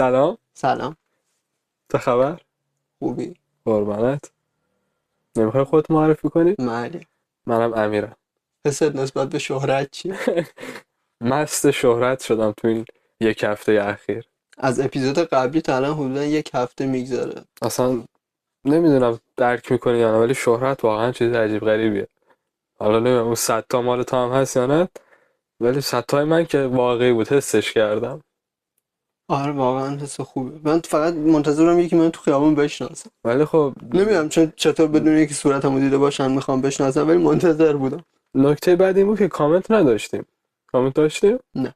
سلام. سلام. چه خبر؟ خوبی؟ قربانت. نمیخوای خودت معرفی کنی؟ مالی. منم امیرم. حست نسبت به شهرت چیه؟ مست شهرت شدم تو این یک هفته اخیر. از اپیزود قبلی تا الان حدودا یک هفته میگذره. اصلا نمیدونم درک میکنی یا نه، ولی شهرت واقعا چیز عجیب غریبیه. حالا نمیدونم اون 100 تا مال تو هم هست یا نه، ولی 100 تای من که واقعی بود، حسش کردم. آره واقعا حس خوبه. من فقط منتظرم یکی من تو خیابون بشناسم. ولی خب نمیدونم چطور بدون یکی صورتمو دیده باشن میخوام بشناسم، ولی منتظر بودم. نکته بعد این بود که کامنت نداشتیم. کامنت داشتیم؟ نه.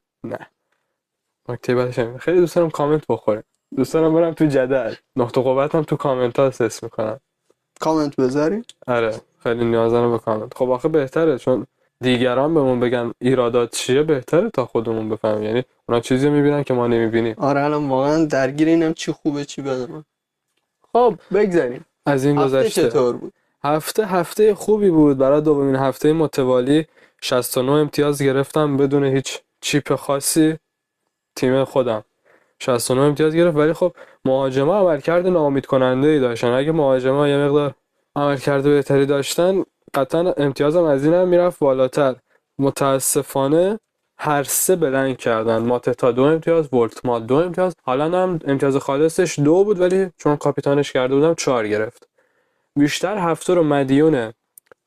نکته بعدش همین. خیلی دوست دارم کامنت بخوریم. دوست دارم برم تو جدل. نقطه قوتم تو کامنت ها حس میکنم. کامنت بذاری؟ آره خیلی نیاز دارم به کامنت. خب آخه بهتره، چون دیگران بهمون بگن ایرادات چیه بهتره تا خودمون بفهمیم. یعنی اونا چیزی میبینن که ما نمیبینیم. آره الان واقعا درگیر اینم چی خوبه چی بده. خب بگذاریم. از این هفته گذشته چطور بود؟ هفته خوبی بود. برای دومین هفته متوالی 69 امتیاز گرفتم بدون هیچ چیپ خاصی. تیم خودم 69 امتیاز گرفت، ولی خب مهاجما عملکرد ناامید کننده ای داشتن. اگه مهاجما یه مقدار عملکرد بهتری داشتن قطعا امتیازم از این هم میرفت بالاتر. متاسفانه هر سه بلنگ کردن. ماتتا 2 امتیاز، ولتمال 2 امتیاز، هالند هم امتیاز خالصش 2 بود، ولی چون کاپیتانش کرده بودم 4 گرفت. بیشتر هفته رو مدیون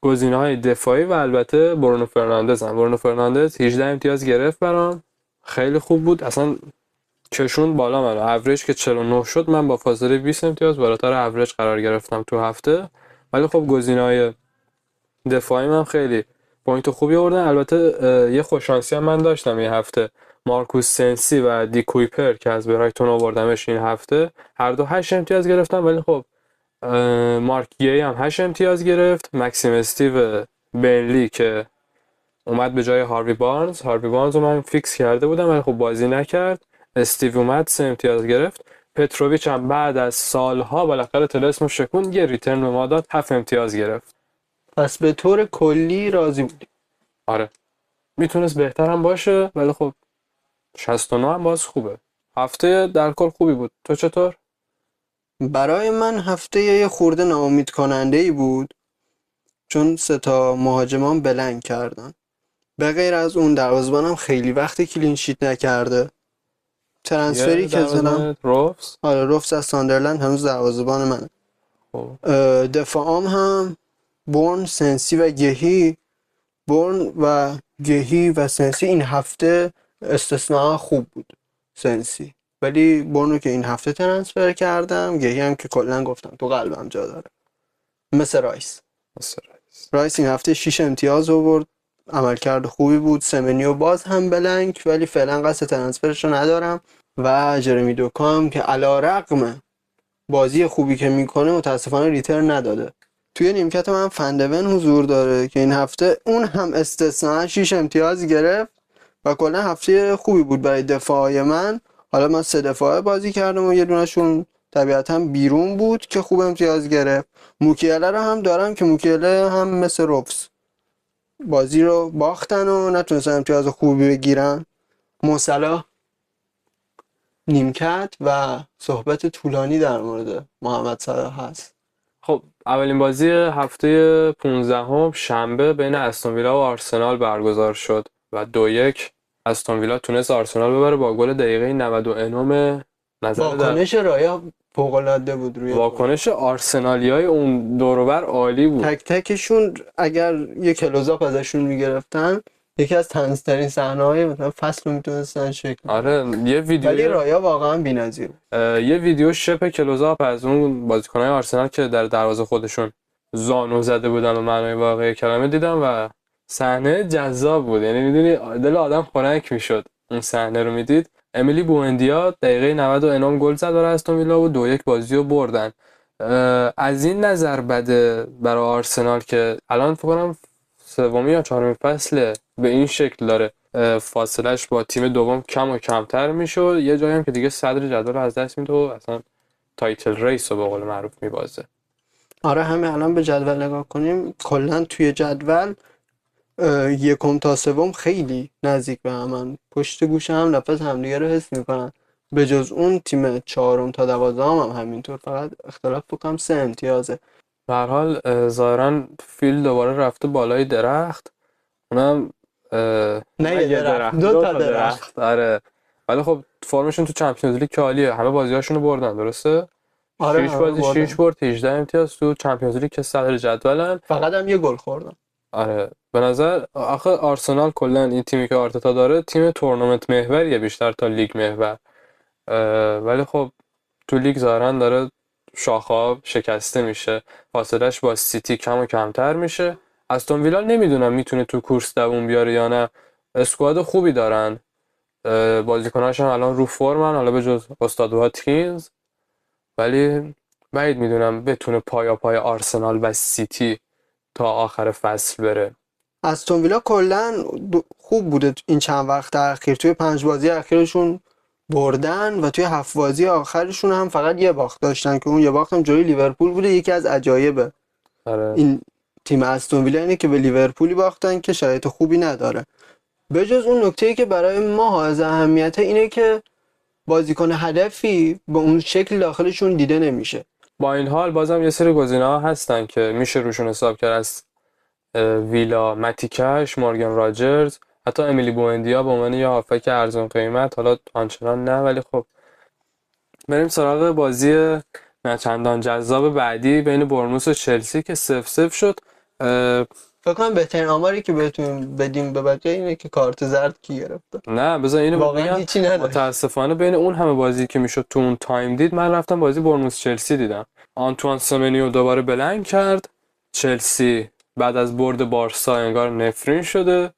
گزینه‌های دفاعی و البته برونو فرناندز هم. برونو فرناندز 18 امتیاز گرفت برام، خیلی خوب بود. اصلا کشون بالا منو. اوریج که 49 شد، من با فاصله 20 امتیاز بالاتر اوریج قرار گرفتم تو هفته. ولی خب گزینه‌های دفاعی من خیلی پوینت خوبی آوردن. البته یه خوششانسی هم من داشتم این هفته. مارکوس سنسی و دی کویپر که از برایتون آوردمش این هفته، هر دو 8 امتیاز گرفتم. ولی خب مارک گی هم 8 امتیاز گرفت. مکسیم استیو بنلی که اومد به جای هاروی بارنز رو من فیکس کرده بودم، ولی خب بازی نکرد. استیو اومد 3 امتیاز گرفت. پتروویچ هم بعد از سالها بالاخره طلسمو شکوند، یه ریترن به ما داد، 7 امتیاز گرفت. پس به طور کلی راضی بودی؟ آره میتونست بهتر هم باشه، ولی خب 69 هم باز خوبه. هفته در کل خوبی بود. تو چطور؟ برای من هفته یه خورده ناامید کننده ای بود، چون 3 تا مهاجمان بلنگ کردن. به غیر از اون دروازه‌بانم خیلی وقت کلین شیت نکرده. ترنسفری که زدم روفس. آره روفس از ساندرلند هنوز دروازه‌بان منه. خب دفاعام هم بورن، سنسی و گهی. بورن و گهی و سنسی این هفته استثناء خوب بود. سنسی، ولی بورنو که این هفته ترنسفر کردم، گهی هم که کلا گفتم تو قلبم جا داره. مثل رایس این هفته 6 امتیاز آورد، عملکرد خوبی بود. سمنیو باز هم بلنک، ولی فعلا قصد ترنسفرش رو ندارم. و جرمی دوکا هم که علیرغم بازی خوبی که میکنه متاسفانه ریترن نداده. توی نیمکت من فندون حضور داره که این هفته اون هم استثناء 6 امتیاز گرفت و کلا هفته خوبی بود برای دفاعی من. حالا من 3 دفاعه بازی کردم و یه دونشون طبیعتا بیرون بود که خوب امتیاز گرفت. موکیله رو هم دارم که موکیله هم مثل روفس بازی رو باختن و نتونستن امتیاز خوبی بگیرن. موسلا نیمکت و صحبت طولانی در مورد محمد صلاح هست. خب اولین بازی هفته 15 شنبه بین استون ویلا و آرسنال برگزار شد و 2-1 استون ویلا تونست آرسنال ببره با گل دقیقه 99. واکنش رایا فوق‌العاده بود روی واکنش آرسنالیای اون دور و بر عالی بود. تک تکشون اگر یک کلوزاپ ازشون میگرفتن یکی از تنزترین صحنه‌های مثلا فصل رو میتونستن شکل. آره یه ویدیو، ولی رایا واقعا بی‌نظیر. یه ویدیو شپ کلوزاپ از اون بازیکن‌های آرسنال که در دروازه خودشون زانو زده بودن و معنای واقعی کلمه دیدم و صحنه جذاب بود. یعنی میدونی دل آدم خنک میشد اون صحنه رو میدید. امیلی بوئندیا دقیقه 90 و انام گل زد برای استون ویلا و 2-1 بازی رو بردن. از این نظر بده برای آرسنال که الان فکر کنم سومی یا چهارمین فصل به این شکل داره فاصلهش با تیم دوم کم و کمتر میشه. یه جایی هم که دیگه صدر جدول رو از دست میده و اصلا تایتل ریس رو به قول معروف میبازه. آره همین الان به جدول نگاه کنیم کلا توی جدول یکم تا سوم خیلی نزدیک به همن. پشت گوش هم نفس همدیگه رو حس میکنن. به جز اون تیم چهارم تا 12 هم همینطور، فقط اختلاف بکنم 3 امتیازه. به هر حال ظاهرا فیل دوباره رفته بالای درخت، اونم نه نه یه یه درخت، درخت، 2 دو تا تا درخت. درخت. آره ولی خب فرمشون تو چمپیونز لیگ که عالیه، همه بازیاشونو بردن درسته؟ آره 6 همه بازی 6 بردن، برد، 18 امتیاز تو چمپیونز لیگ که صدر جدولن. فقط هم یه گل خوردن. آره به نظر آخه آرسنال کلا این تیمی که آرتتا داره تیم تورنمنت محوریه بیشتر تا لیگ محور. ولی خب تو لیگ ظاهرا داره شاخه‌ها شکسته میشه، فاصلش با سیتی کم و کمتر میشه. استون ویلا نمیدونم میتونه تو کورس دووم بیاره یا نه، اسکواد خوبی دارن، بازیکناش هم الان رو فرمن، حالا به جز استاد واتکینز، ولی بعید میدونم بتونه پای آرسنال و سیتی تا آخر فصل بره. استون ویلا کلا خوب بوده این چند وقت اخیر، توی 5 بازی اخیرشون بردن و توی 7 بازی آخرشون هم فقط یه باخت داشتن که اون یه باخت هم جلوی لیورپول بوده. یکی از عجایب آره این تیم استون ویلا اینه که به لیورپولی باختن که شرایط خوبی نداره. به جز اون نکته‌ای که برای ما از اهمیته اینه که بازیکن هدفی به اون شکل داخلشون دیده نمیشه. با این حال بازم یه سری گزینه‌ها هستن که میشه روشون حساب کرد، از ویلا، متیکش، مورگان راجرز، حتی امیلی بوئندیا به عنوان یه هافک ارزون قیمت، حالا آنچنان نه ولی خب. بریم سراغ بازی نه چندان جذاب بعدی بین برنموث و چلسی که 0-0 شد. فکر کنم بهترین آماری که بهتون بدیم به بقیه اینه که کارت زرد کی گرفته. نه بذار اینو واقعا بگم، هیچی نداشت. متاسفانه بین اون همه بازی که میشد تو اون تایم دید، من رفتم بازی برنموث چلسی دیدم. آنتوان سمنیو دوباره بلنگ کرد، چلسی بعد از برد بارسا انگار نفرین شده،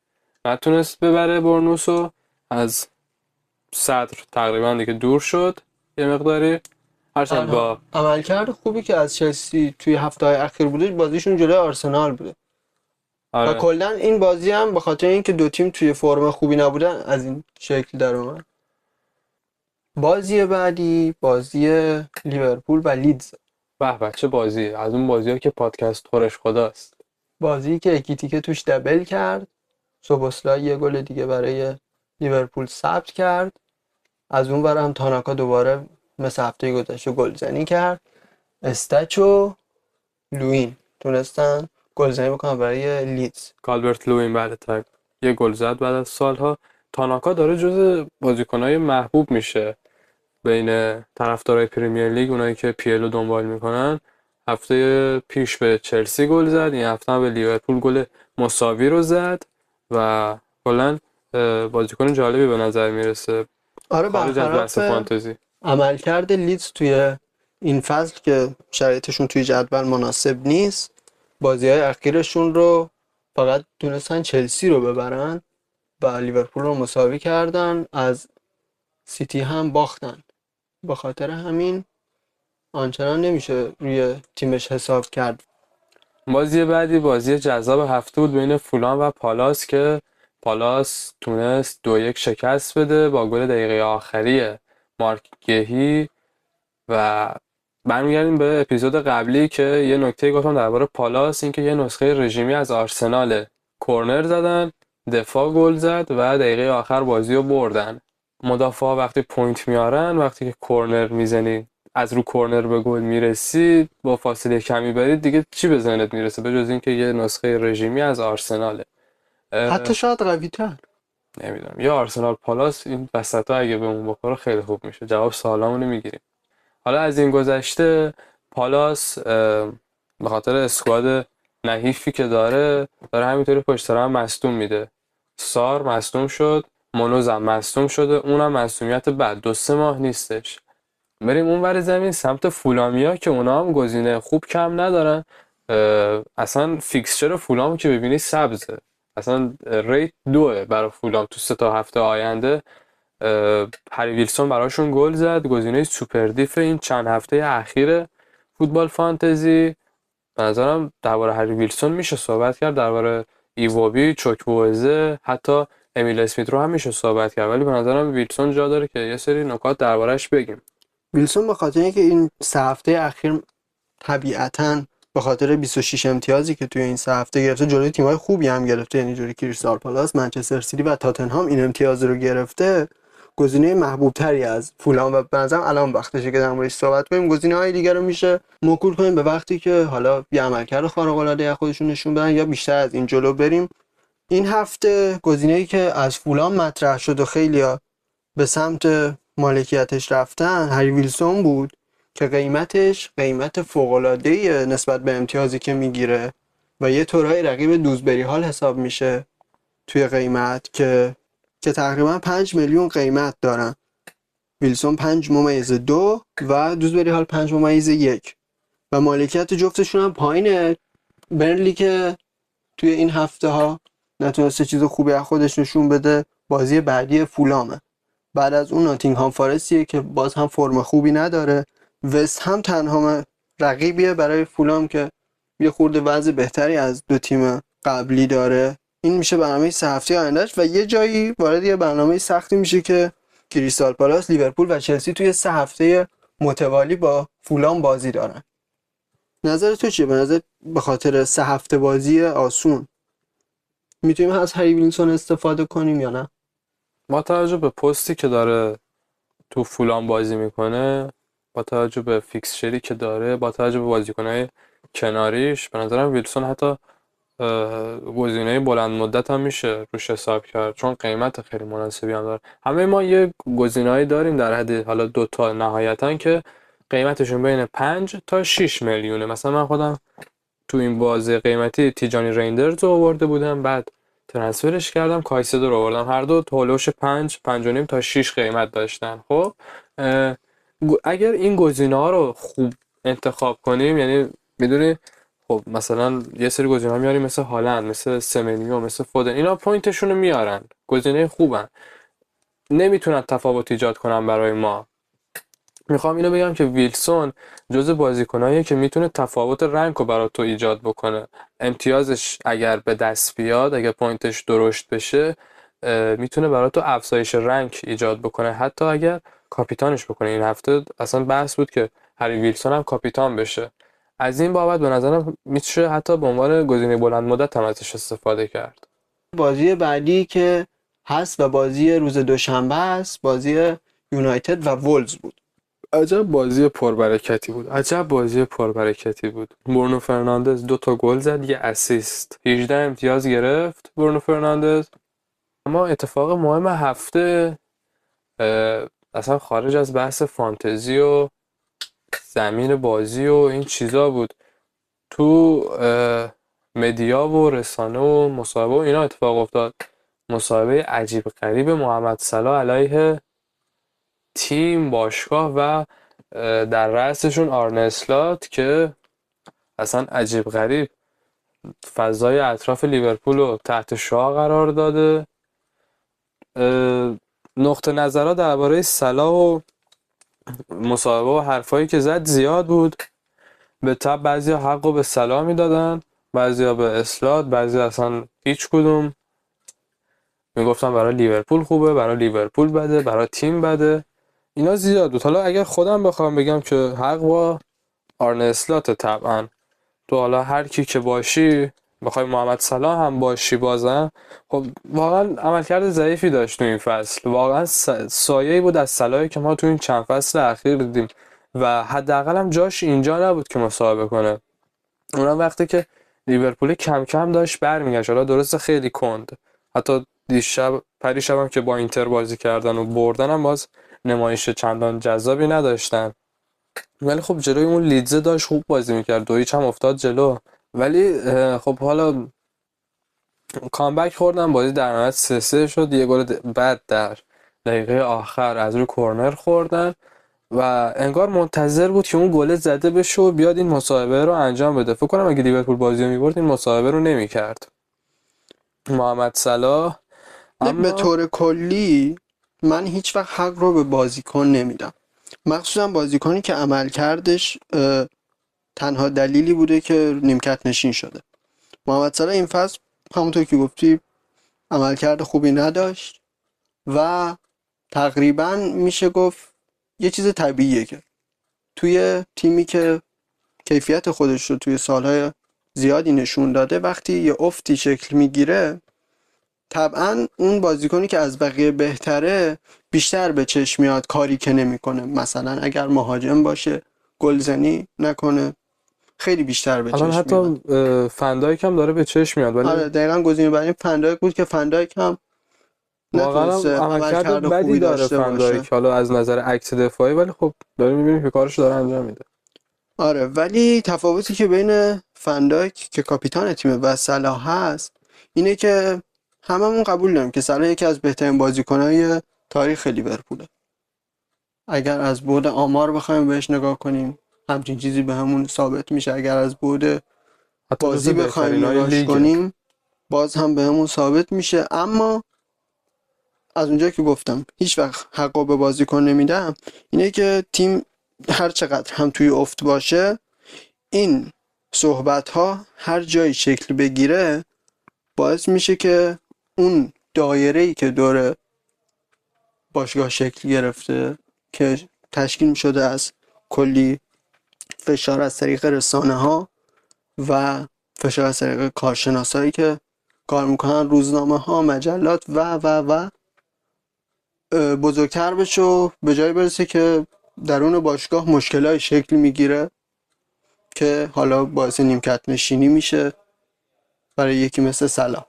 نتونست ببره برنموثو، از صدر تقریبا دیگه دور شد یه مقداری، هرچند با عملکرد خوبی که از چلسی توی هفته‌های اخیر بوده بازیشون جلوی آرسنال بوده. و آره کلا این بازی هم به خاطر اینکه دو تیم توی فرم خوبی نبودن از این شکل در اومد. بازی بعدی بازی لیورپول و لیدز، به چه بازی، از اون بازی‌ها که پادکست خورش خداست. بازی که اکیتیکه توش دبل کرد، سوبوسلای یه گل دیگه برای لیورپول ثبت کرد، از اون برم تاناکا دوباره مثل هفته گذشته گلزنی کرد، استچو لوین تونستن گلزنی بکنن برای لیدز. کالبرت لوین بعد تک یه گل زد بعد از سالها. تاناکا داره جز بازیکنهای محبوب میشه بین طرفدارای پریمیر لیگ، اونایی که پیلو دنبال میکنن. هفته پیش به چلسی گل زد، این هفته هم به لیورپول گل مساوی رو زد و کلا بازیکن جالبی به نظر میرسه آره خارج از بحث برخلاف فانتزی. عملکرد لیدز توی این فصل که شرایطشون توی جدول مناسب نیست، بازی‌های اخیرشون رو فقط تونستن چلسی رو ببرن و لیورپول رو مساوی کردن، از سیتی هم باختن. به خاطر همین آنچنان نمیشه روی تیمش حساب کرد. بازی بعدی بازی جذاب هفته بود بین فولان و پالاس که پالاس تونست 2-1 شکست بده با گل دقیقه آخری مارک گهی. و برمیگردیم به اپیزود قبلی که یه نکته گفتم درباره پالاس، اینکه یه نسخه رژیمی از آرسنال، کورنر زدن، دفاع گل زد و دقیقه آخر بازی رو بردن. مدافع وقتی پوینت میارن، وقتی که کورنر میزنی از رو کورنر به گل میرسی با فاصله کمی برید، دیگه چی به ذهنت میرسه به جز اینکه یه نسخه رژیمی از آرسناله؟ حتی شاید قوی تر. نمیدونم، یا آرسنال پالاس این وسطا اگه بهمون بخوره خیلی خوب میشه، جواب سوالامونو میگیریم. حالا از این گذشته پالاس به خاطر اسکواد نحیفی که داره همینطوری پشت سر هم مصدوم میده. سار مصدوم شد، مونوز هم مصدوم شده، اونم مصدومیت بعد 2-3 ماه نیستش. بریم اون ور زمین سمت فولامیا که اونا هم گزینه خوب کم ندارن. اصلا فیکسچر فولام که ببینی سبزه، اصلا ریت 2 برای فولام تو 3 تا هفته آینده. هری ویلسون براشون گل زد، گزینه سوپر دیف این چند هفته اخیر فوتبال فانتزی. به نظرم درباره هری ویلسون میشه صحبت کرد، درباره ایووبی، چوکبوزه، حتی امیل اسمیت رو هم میشه صحبت کرد، ولی به نظرم ویلسون جا داره که یه سری نکات دربارهش بگیم. ویلسون به خاطر اینکه این 3 هفته اخیر طبیعتاً به خاطر 26 امتیازی که توی این 3 هفته گرفته، جلوی تیم‌های خوبی هم گرفته، یعنی جلوی کریستال پالاس، منچستر سیتی و تاتنهام این امتیاز رو گرفته، گزینه محبوب تری از فولام و به نظرم الان وقتشه که در موردش صحبت کنیم. گزینه‌های دیگر رو میشه موکول کنیم به وقتی که حالا یه عملکرد خارق‌العاده از خودشون نشون بدن یا بیشتر از این جلو بریم. این هفته گزینه‌ای که از فولام مطرح شد و خیلیا به سمت مالکیتش رفتن هری ویلسون بود که قیمتش قیمت فوق‌العاده‌ای نسبت به امتیازی که میگیره و یه طورای رقیب دوزبری هال حساب میشه توی قیمت که تقریبا 5 میلیون قیمت دارن. ویلسون 5.2 و دوزبری هال 5.1 و مالکیت جفتشون هم پایینه. برنلی که توی این هفته ها نتونسته چیز خوبی از خودش نشون بده، بازی بعدی فولامه. بعد از اون ناتینگهام فارستیه که باز هم فرم خوبی نداره. وست هم تنها رقیبیه برای فولام که یه خورده وضع بهتری از دو تیم قبلی داره. این میشه برنامه 3 هفته آیندهش و یه جایی وارد یه برنامه سختی میشه که کریستال پالاس، لیورپول و چلسی توی 3 هفته متوالی با فولام بازی دارن. نظر تو چیه؟ به نظر به خاطر 3 هفته بازی آسون میتونیم از هری ویلسون استفاده کنیم یا نه؟ با توجه به پستی که داره تو فولان بازی میکنه، با توجه به فیکسچری که داره، با توجه به بازیکنهای کناریش، به نظرم ویلسون حتی گزینه بلند مدت هم میشه روش حساب کرد، چون قیمت خیلی مناسبی هم داره. همه ما یه گزینه‌ای داریم در حد حالا 2 تا نهایتاً که قیمتشون بین 5 تا 6 میلیونه. مثلا من خودم تو این بازه قیمتی تیجانی ریندرز رو آورده بودم، بعد ترانسفرش کردم، کایسدو رو آوردم، هر دو هولوش 5.5 تا 6 قیمت داشتن. خب اگر این گزینه‌ها رو خوب انتخاب کنیم، یعنی میدونی خب مثلا یه سری گزینه‌ها میاریم مثل هالند، مثل سمنیو، مثل فودن، اینا پوینتشون رو میارن، گزینه خوبن، نمیتونن تفاوت ایجاد کنن برای ما. میخوام اینو بگم که ویلسون جزء بازیکناییه که میتونه تفاوت رنگ رو برای تو ایجاد بکنه. امتیازش اگر به دست بیاد، اگر پوینتش درشت بشه، میتونه برای تو افزایش رنگ ایجاد بکنه، حتی اگر کاپیتانش بکنه. این هفته اصلا بحث بود که هری ویلسون هم کاپیتان بشه. از این بابت به نظرم میشه حتی به عنوان گزینه بلند مدت هم ازش استفاده کرد. بازی بعدی که هست و بازی روز دوشنبه هست، بازی یونایتد و وولز بود. عجب بازی پربرکتی بود، عجب بازی پربرکتی بود. برونو فرناندز 2 تا گل زد، یه اسیست، 18 امتیاز گرفت برونو فرناندز. اما اتفاق مهم هفته اصلا خارج از بحث فانتزی و زمین بازی و این چیزا بود، تو مدیا و رسانه و مصاحبه و اینا اتفاق افتاد. مصاحبه عجیب غریب محمد صلاح علیه تیم، باشگاه و در رأسشون آرنه اسلات که اصلا عجیب غریب فضای اطراف لیورپول رو تحت شعاع قرار داده. نقطه نظرها درباره صلاح و مصاحبه و حرفایی که زد زیاد بود. به تبع بعضی حق رو به صلاح میدادن، بعضی به اسلات، بعضی اصلا هیچ کدوم. میگفتن برای لیورپول خوبه، برای لیورپول بده، برای تیم بده. اینا زیاد بود. حالا اگر خودم بخوام بگم که حق با آرنه اسلات، طبعا تو حالا هر کی که باشی، بخوای محمد صلاح هم باشی، بازم خب واقعا عملکرد ضعیفی داشت تو این فصل. واقعا سایه‌ای بود از صلاحی که ما تو این چند فصل اخیر دیدیم و حداقل هم جاش اینجا نبود که مصاحبه کنه. اونم وقتی که لیورپول کم کم داشت برمیگشت، حالا درسته خیلی کند، حتی دیشب پریشب هم که با اینتر بازی کردن و بردن هم باز نمایش چندان جذابی نداشتن، ولی خب جلوی اون لیدزه داشت خوب بازی میکرد، 2-0 هم افتاد جلو. ولی خب حالا کامبک خوردن، بازی در نهایت 3-3 شد. یه گل بعد در دقیقه آخر از روی کورنر خوردن و انگار منتظر بود که اون گل زده بشه و بیاد این مصاحبه رو انجام بده. فکر کنم اگه لیورپول بازی رو میبرد این مصاحبه رو نمیکرد محمد صلاح. به طور کلی من هیچ وقت حق رو به بازیکن نمیدم، مخصوصا بازیکنی که عملکردش تنها دلیلی بوده که نیمکت نشین شده. محمد صلاح این فصل همونطور که گفتی عملکرد خوبی نداشت و تقریبا میشه گفت یه چیز طبیعیه که توی تیمی که کیفیت خودش رو توی سالهای زیادی نشون داده، وقتی یه افتی شکل میگیره، طبعا اون بازیکنی که از بقیه بهتره بیشتر به چشم میاد کاری که نمیکنه. مثلا اگر مهاجم باشه گلزنی نکنه، خیلی بیشتر به الان چشم میاد. حتی فندایک هم داره به چشم میاد، ولی آره دقیقا گزینه بعدی فندایک بود که فندایک هم واقعا هم نتونسته عملکرد عملکرد بدی خوبی داره داشته باشه. فندایک حالا از نظر عکس دفاعی، ولی خب داریم میبینیم که کارش داره انجام میده. آره ولی تفاوتی که بین فندایک که کاپیتان تیمه و صلاح هست اینه که هممون قبول داریم که صلاح یکی از بهترین بازیکنهای تاریخ لیورپوله. اگر از بعد آمار بخوایم بهش نگاه کنیم همچین چیزی به همون ثابت میشه. اگر از بعد حتی جزو بازی بخوایم بهترینای نگاش لیگه. کنیم باز هم به همون ثابت میشه. اما از اونجا که گفتم هیچ وقت حقو به بازیکن نمیدم، اینه که تیم هر چقدر هم توی افت باشه، این صحبت ها هر جایی شکل بگیره باعث میشه که اون دایره‌ای که دور باشگاه شکل گرفته که تشکیل شده از کلی فشار از طریق رسانه ها و فشار از طریق کارشناسایی که کار میکنن، روزنامه ها، مجلات و بزرگتر بشه و به جای برسه که درون باشگاه مشکلای شکل میگیره که حالا باعث نیمکت نشینی میشه برای یکی مثل صلاح.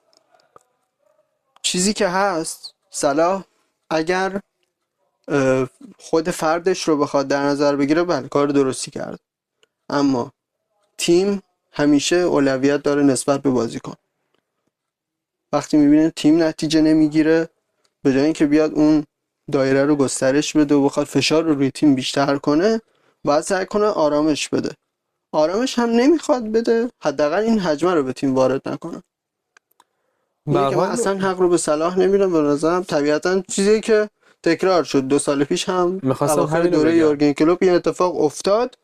چیزی که هست صلاح اگر خود فردش رو بخواد در نظر بگیره بله کار درستی کرد، اما تیم همیشه اولویت داره نسبت به بازیکن. وقتی میبینه تیم نتیجه نمیگیره، به جای اینکه بیاد اون دایره رو گسترش بده و بخواد فشار رو روی تیم بیشتر کنه، باید سعی کنه آرامش بده. آرامش هم نمیخواد بده، حداقل این حجمه رو به تیم وارد نکنه. به اینه هر که من حال اصلا حق رو به صلاح نمیدم. به نظرم طبیعتا چیزی که تکرار شد 2 سال پیش هم میخواستم اواخر همینو دوره بگم. یورگن کلوپ این اتفاق افتاد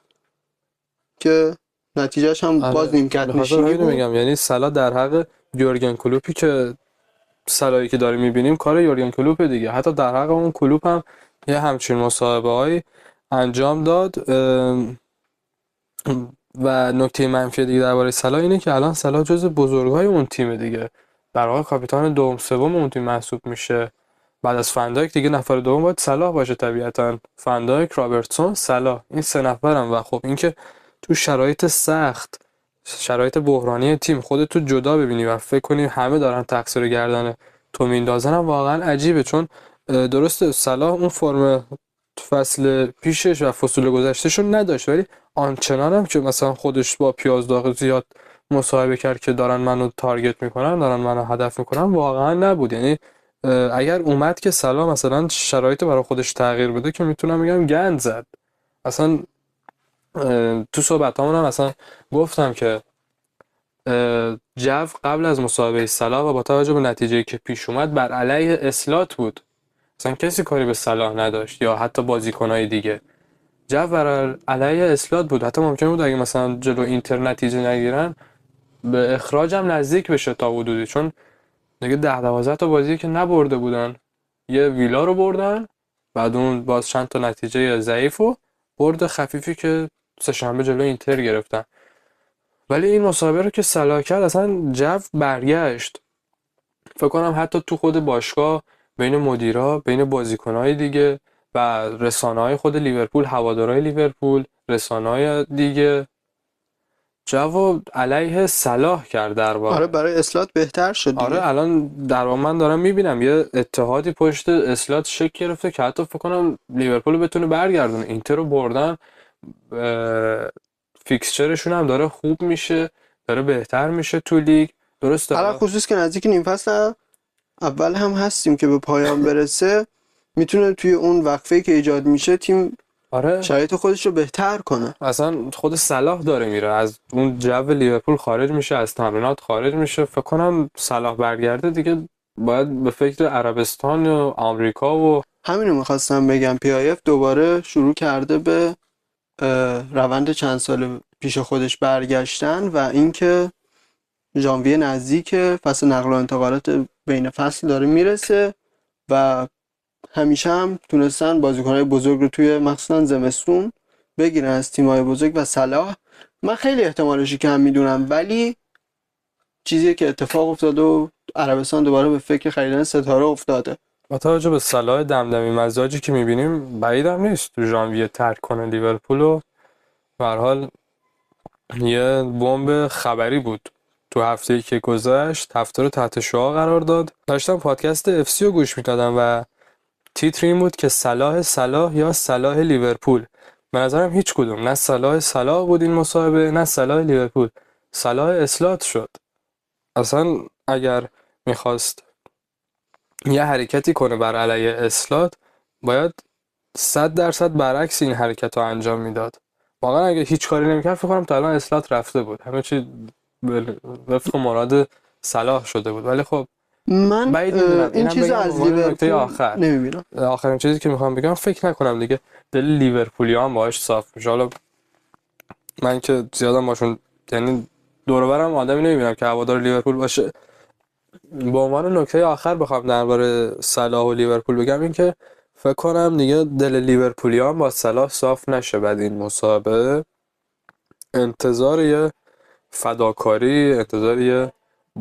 که نتیجهش هم باز آره نیمکت میخواستم نشینی همینو بود. بگم، یعنی سلا در حق یورگن کلوپی که صلاحی که داریم میبینیم کار یورگن کلوپ دیگه. حتی در حق اون کلوپ هم یه همچین مصاحبه هایی انجام داد. و نکته منفی دیگه درباره صلاح اینه که الان صلاح جز بزرگای اون تیمه دیگه، در واقع کاپیتان دوم سوم اون تیم محسوب میشه. بعد از فندایک دیگه نفر دوم باید صلاح باشه طبیعتا. فندایک، رابرتسون، صلاح، این سه نفرم. و خب اینکه تو شرایط سخت، شرایط بحرانی تیم خودت تو جدا ببینی و فکر کنی همه دارن تقصیر گردن تو میندازن هم واقعا عجیبه. چون درسته صلاح اون فرم فصل پیشش و فصول گذشتهشون نداشت، ولی آنچنان هم که مثلا خودش با پیاز داغ زیاد مصاحبه کرد که دارن منو تارگت میکنن، دارن منو هدف میکنن، واقعا نبود. یعنی اگر اومد که صلاح مثلا شرایط برای خودش تغییر بده که میتونم بگم گند زد. اصلا تو صحبتامون هم اصلا گفتم که جو قبل از مسابقه صلاح و با توجه به نتیجه‌ای که پیش اومد بر علیه اسلات بود. اصلا کسی کاری به صلاح نداشت یا حتی بازیکنهای دیگه. جو بر علیه اسلات بود. حتی ممکن بود اگه مثلا جلو اینتر نتیجه نگیرن به اخراج هم نزدیک بشه تا حدودی، چون دیگه 10-12 تا بازی که نبرده بودن. یه ویلا رو بردن، بعد اون باز چند تا نتیجه ضعیف و برد خفیفی که سه‌شنبه جلو اینتر گرفتن. ولی این مسابقه رو که صلاح کرد اصلا جو برگشت. فکر کنم حتی تو خود باشگاه، بین مدیرا، بین بازیکنهای دیگه و رسانه‌های خود لیورپول، هوادارهای لیورپول، رسانه‌های دیگه، جو علیه صلاح کرد در آره واقع. برای اصلاح بهتر شد دیگه. آره الان در واقع من دارم میبینم یه اتحادی پشت اسلات شکل گرفته که حتی فکر کنم لیورپول رو بتونه برگردونه. اینتر رو بردن، فیکسچرشون هم داره خوب میشه، داره بهتر میشه تو لیگ. درسته حالا حالا خصوص که نزدیک نیم فصل اول هم هستیم که به پایان برسه، میتونه توی اون وقفه‌ای که ایجاد میشه تیم آره شرایط خودش رو بهتر کنه. اصلا خود صلاح داره میره از اون جو لیورپول خارج میشه، از تمرینات خارج میشه. فکر کنم صلاح برگرده دیگه باید به فکر عربستان و آمریکا و همینو میخواستم بگم. PIF دوباره شروع کرده به روند چند سال پیش خودش برگشتن و اینکه ژانویه نزدیک، فصل نقل و انتقالات بین فصل داره میرسه و همیشه هم تونستن بازیکنهای بزرگ رو توی مخصوصا زمستون بگیرن از تیم‌های بزرگ. و صلاح من خیلی احتمالش رو کم میدونم، ولی چیزی که اتفاق افتاده و عربستان دوباره به فکر خریدن ستاره افتاده. با توجه به صلاح دمدمی مزاجی که میبینیم بعیدم نیست تو ژانویه ترک کنه لیورپول و به هر حال یه بمب خبری بود تو هفته‌ای که گذشت. هفته رو تحت شعاع قرار داد. داشتم پادکست اف سی رو گوش میدادم و تیتر این بود که صلاح یا صلاح لیورپول. به نظرم هیچ کدوم، نه صلاح بود این مصاحبه، نه صلاح لیورپول. صلاح اصلاح شد. اصلا اگر میخواست یه حرکتی کنه بر علیه اصلاح، باید 100% برعکس این حرکت رو انجام میداد. واقعا اگه هیچ کاری نمیکرد فکر کنم تا الان اصلاح رفته بود، همه چی وفق مراد صلاح شده بود. ولی خب من بعید میدونم. این اینم چیز بگم به از عنوان نکته لیورپول آخر، نمیبینم. آخرین چیزی که میخوام بگم، فکر نکنم دیگه دل لیورپولیا هم باهاش صاف میشه. حالا من که زیادم باشون، یعنی دور و برم آدمی نمیبینم که هوادار لیورپول باشه. به عنوان نکته آخر بخوام درباره صلاح و لیورپول بگم، این که فکر کنم دیگه دل لیورپولیا هم با صلاح صاف نشه. بعد این مسابقه انتظار یه فداکاری، انتظار یه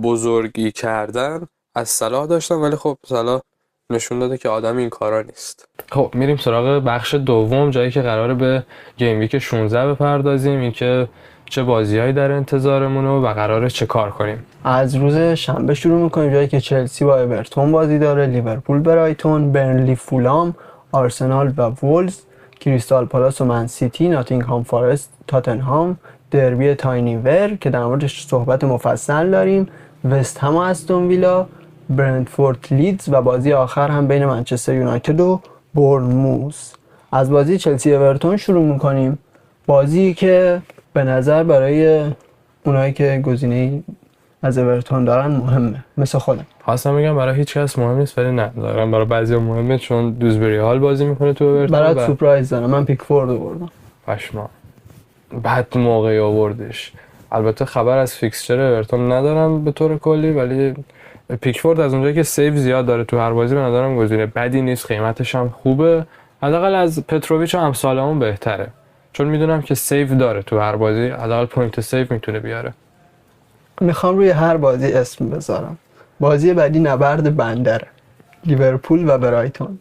بزرگی کردن از صلاح داشتم، ولی خب صلاح نشون داده که آدم این کارا نیست. خب میریم سراغ بخش دوم، جایی که قراره به گیم ویک 16 بپردازیم. این که چه بازیهایی در انتظارمونه و قراره چه کار کنیم. از روز شنبه شروع میکنیم، جایی که چلسی با اورتون بازی داره، لیورپول برایتون، برنلی فولام، آرسنال و وولز، کریستال پالاس و من سیتی، ناتینگهام فارست تاتنهام، دربی تاینی ور که در موردش صحبت مفصل داریم، وست هم و استون ویلا، برنتفورد لیدز و بازی آخر هم بین منچستر یونایتد و بورنموث. از بازی چلسی اورتون شروع میکنیم، بازی که به نظر برای اونایی که گزینه از اورتون دارن مهمه، مثل خودم. خواستم بگم برای هیچ کس مهم نیست، ولی نه دارم برای بعضیا مهمه، چون دوزبری هال بازی میکنه تو اورتون. برات سورپرایز دارم، من پیکفورد آوردم. پشما بعد موقعی آوردش. البته خبر از فیکسچر اورتون ندارم به طور کلی، ولی پیکفورد از اونجایی که سیو زیاد داره تو هر بازی به نظرم گزینه بدی نیست. قیمتش هم خوبه، حداقل از پتروویچ و امثالمون بهتره، چون میدونم که سیو داره تو هر بازی، حداقل پوینت سیو میتونه بیاره. میخوام روی هر بازی اسم بذارم. بازی بعدی نبرد بندره، لیورپول و برایتون.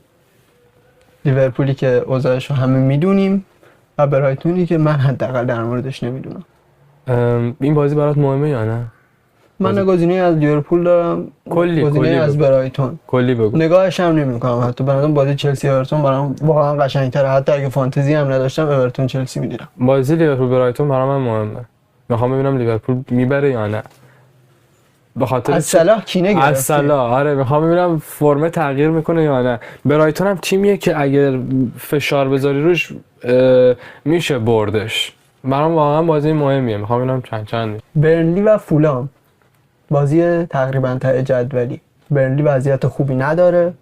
لیورپولی که اوضاعش رو همه میدونیم و برایتونی که من حداقل در موردش نمیدونم. این بازی برات مهمه یا نه؟ من گزینه از لیورپول دارم، گزینه از برایتون. کلی بگو. نگاهش هم نمی‌کنم، حتی بنظرم بازی چلسی اورتون برام واقعا قشنگ‌تره. حتی اگه فانتزی هم نداشتم اورتون چلسی می‌دیدم. بازی لیورپول برایتون برام مهمه. میخوام ببینم لیورپول میبره یا نه. به خاطر از صلاح کینه گرفتی. از صلاح، آره، میخوام ببینم فرم تغییر میکنه یا نه. برایتون هم تیمیه که اگر فشار بذاری روش میشه بردش. برام واقعا بازی مهمیه، میخوام ببینم چند. برنلی و فولام، بازی تقریبا ته جدولی. برنلی وضعیت خوبی نداره،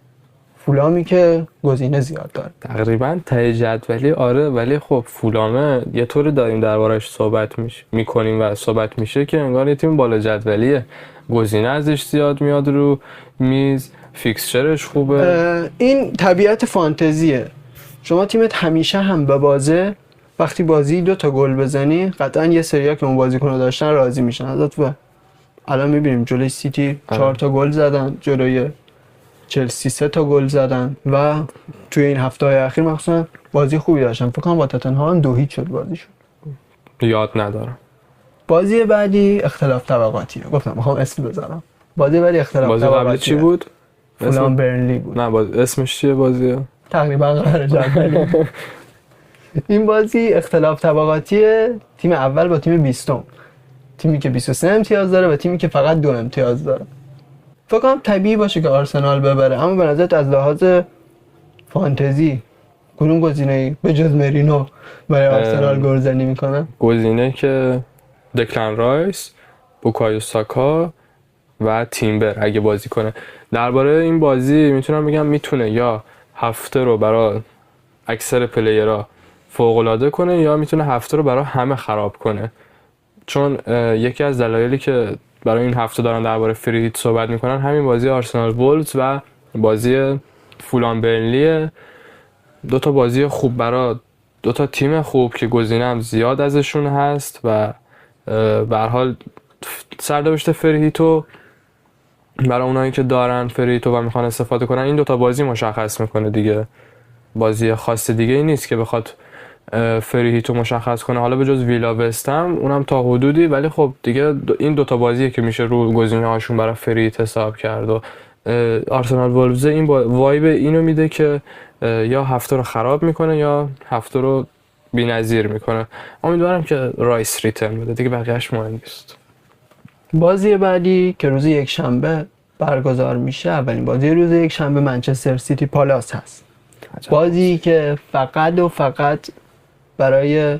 فولامی که گزینه زیاد داره. تقریبا ته جدولی، آره، ولی خب فولامه یه طوری داریم دربارش صحبت میکنیم و صحبت میشه که انگار یه تیم بالا جدولیه، گزینه ازش زیاد میاد رو میز، فیکسچرش خوبه. این طبیعت فانتزیه. شما تیمت همیشه هم به بازه، وقتی بازی 2 تا گل بزنی قطعا یه سریا که اون بازیکن‌ها داشتن راضی میشن ازت. و الان میبینیم جلوی سیتی 4 تا گل زدن، جلوی چلسی 3 تا گل زدن و توی این هفته‌های اخیر مخصوصا بازی خوبی داشتن. فکر کنم با تاتنهام 2-0 شد بازیشون. یاد ندارم. بازی بعدی اختلاف طبقاتیه. گفتم میخوام اسم بذارم. بازی بعدی اختلاف بازی طبقاتیه. قبلی چی بود؟ فولام برنلی بود. نه اسمش چیه بازی؟ تقریبا قرار جدولی. این بازی اختلاف طبقاتیه، تیم اول با تیم 20، تیمی که 23 امتیاز داره و تیمی که فقط 2 امتیاز داره. فکر کنم طبیعی باشه که آرسنال ببره، اما به نظرت از لحاظ فانتزی کدوم گزینه‌ای به جز مرینو برای آرسنال گلزنی میکنه؟ گزینه که دکلن رایس، بوکایو ساکا و تیمبر اگه بازی کنه. درباره این بازی میتونم بگم میتونه یا هفته رو برای اکثر پلیرها فوق‌العاده کنه یا میتونه هفته رو برای همه خراب کنه، چون یکی از دلایلی که برای این هفته دارن درباره فری هیت صحبت میکنن همین بازی آرسنال وولز و بازی فولان برنلی. 2 تا بازی خوب برای 2 تا تیم خوب که گزینه هم زیاد ازشون هست و به هر حال سرنوشت فری هیتو برای اونایی که دارن فریتو و میخوان استفاده کنن این دوتا بازی مشخص میکنه دیگه. بازی خاص دیگه ای نیست که بخواد فریتو مشخص کنه، حالا به جز ویلا وستم اونم تا حدودی، ولی خب دیگه این دوتا بازیه که میشه رو گزینه هاشون برای فریت حساب کرد. و آرسنال وولفز این وایب اینو میده که یا هفته رو خراب میکنه یا هفته رو بی‌نظیر میکنه. امیدوارم که رایس ریترن بده دیگه، بقیه‌اش مهم نیست. بازی بعدی که روز یکشنبه برگزار میشه، اولین بازی روز یکشنبه منچستر سیتی پالاس هست. بازی که فقط و فقط برای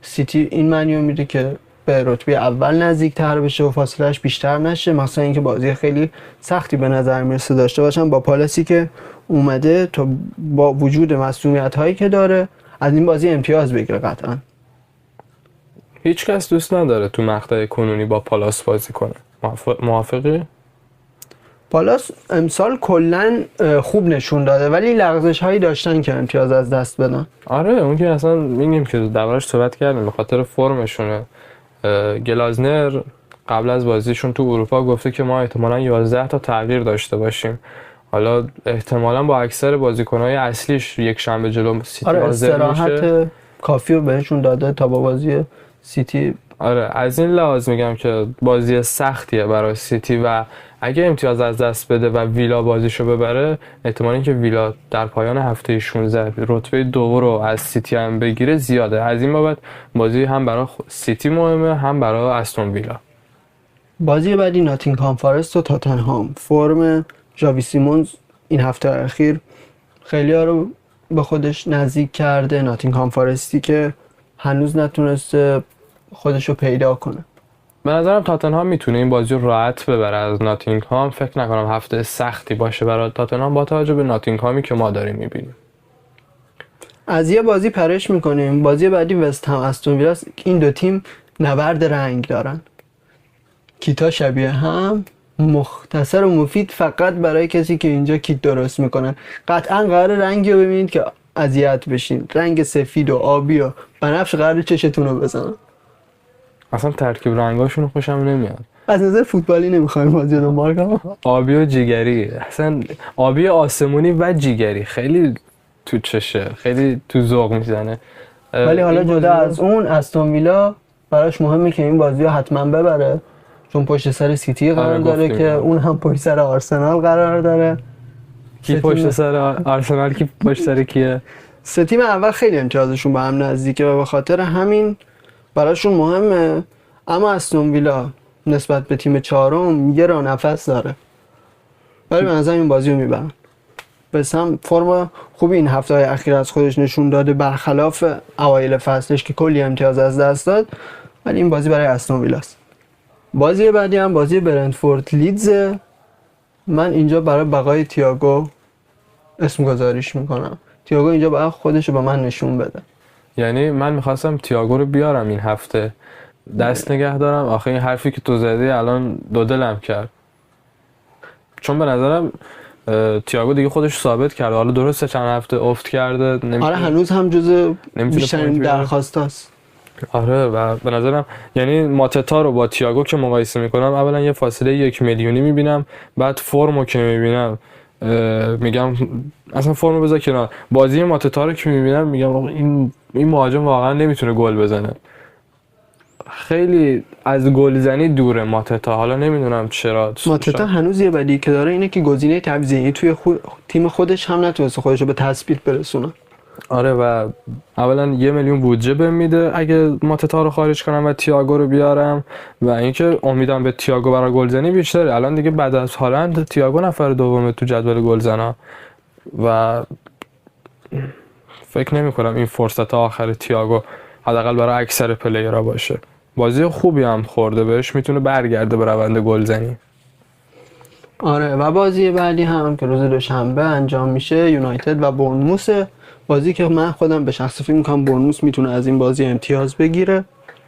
سیتی این معنی میده که به رتبه اول نزدیک‌تر بشه و فاصلهش بیشتر نشه، مثلا اینکه بازی خیلی سختی به نظر میرسه داشته باشن با پالاسی که اومده تا با وجود مسئولیت‌هایی که داره از این بازی امتیاز بگیره. قطعا هیچ کس دوست نداره تو مقطع کنونی با پالاس بازی کنه. موافقی؟ پالاس امسال کلا خوب نشون داده ولی لغزش هایی داشتن که امتیاز از دست بدن. آره اون که اصلا میگیم که دربارش صحبت کردیم به خاطر فرمشونه. گلازنر قبل از بازیشون تو اروپا گفته که ما احتمالاً 11 تا تغییر داشته باشیم. حالا احتمالاً با اکثر بازیکن‌های اصلیش یک شنبه جلو سیتی آره حاضر میشه. استراحت کافی رو بهشون داده تا با بازی سیتی. آره از این لحاظ میگم که بازی سختیه برای سیتی و اگه امتیاز از دست بده و ویلا بازیشو ببره، احتمال اینکه ویلا در پایان هفته 16 رتبه 2 رو از سیتی هم بگیره زیاده. از این بابت بازی هم برای سیتی مهمه هم برای استون ویلا. بازی بعدی ناتینگهام فارست و تاتنهام. فرم ژاوی سیمونز این هفته اخیر خیلی ها رو به خودش نزدیک کرده. ناتینگهام فارستی که هنوز نتونسته خودش رو پیدا کنه. به نظرم تاتنهام میتونه این بازی رو راحت ببره از ناتینگهام. فکر نکنم هفته سختی باشه برای تاتنهام با توجه به ناتینگهامی که ما داریم میبینیم. از یه بازی پرش میکنیم. بازی بعدی وست هم استون ویلا. این دو تیم نبرد رنگ دارن. کیتا شبیه هم، مختصر و مفید فقط برای کسی که اینجا کیت درست میکنن. قطعا قرار رنگی رو ببینید که اذیت بشین. رنگ سفید و آبی و بنفش قرار چشتون رو بزنن. اصلا ترکیب رنگاشون خوشم نمیاد. از نظر فوتبالی نمیخوایم بازی رو مارک کنم. آبی و جیگری، اصلا آبی آسمونی و جیگری خیلی تو چشه، خیلی تو ذوق میزنه. ولی حالا جدا از اون استون ویلا براش مهمه که این بازی رو حتما ببره چون پشت سر سیتی قرار داره که اون هم پشت سر آرسنال قرار داره. کی پشت سر آرسنال کی پشت سر کیه؟ سه تیم اول خیلی امتیازشون به هم نزدیکه و به خاطر همین براشون مهمه. اما استون ویلا نسبت به تیم چهارم یه راه نفس داره ولی به نظر این بازی رو میبرن. بس هم فرم خوبی این هفته های اخیر از خودش نشون داده برخلاف اوایل فصلش که کلی امتیاز از دست داد، ولی این بازی برای استون ویلاست. بازی بعدی هم بازی برنتفورد لیدز. من اینجا برای بقای تییاگو اسم گذاریش میکنم. تییاگو اینجا باید خودش رو به من نشون بده. یعنی من میخواستم تییاگو رو بیارم این هفته دست نگه دارم. آخه این حرفی که تو زدی الان دو دلم کرد، چون به نظرم تییاگو دیگه خودش ثابت کرده. حالا درسته چند هفته افت کرده، آره هنوز هم جزو بیشترین درخواستاست. آره و به نظرم یعنی ماتتا رو با تییاگو که مقایسه میکنم اولا یه فاصله 1 میلیونی میبینم، بعد فرمو که میبینم میگم اصلا فرمو بذار کنار، بازی ماتتا رو که میبینم میگم این مهاجم واقعا نمیتونه گل بزنه. خیلی از گلزنی دوره ماتتا. حالا نمیدونم چرا ماتتا هنوز یه بدی که داره اینه که گزینه تعویضی توی تیم خودش هم نتونسته خودش رو به تثبیت برسونه. آره و اولا 1 میلیون بودجه بهم میده اگه ماتتا رو خارج کنم و تییاگو رو بیارم و اینکه امیدم به تییاگو برای گلزنی بیشتره. الان دیگه بعد از هالند تییاگو نفر دومه تو جدول گلزنا و فکر نمی کنم این فرصت آخر تییاگو حداقل برای اکثر پلیرها باشه. بازی خوبی هم خورده بهش، میتونه برگرده به روند گلزنی. آره و بازی بعدی هم که روز دوشنبه انجام میشه یونایتد و بورنموث. بازی که من خودم به شخص فکر میکنم بورنموث میتونه از این بازی امتیاز بگیره.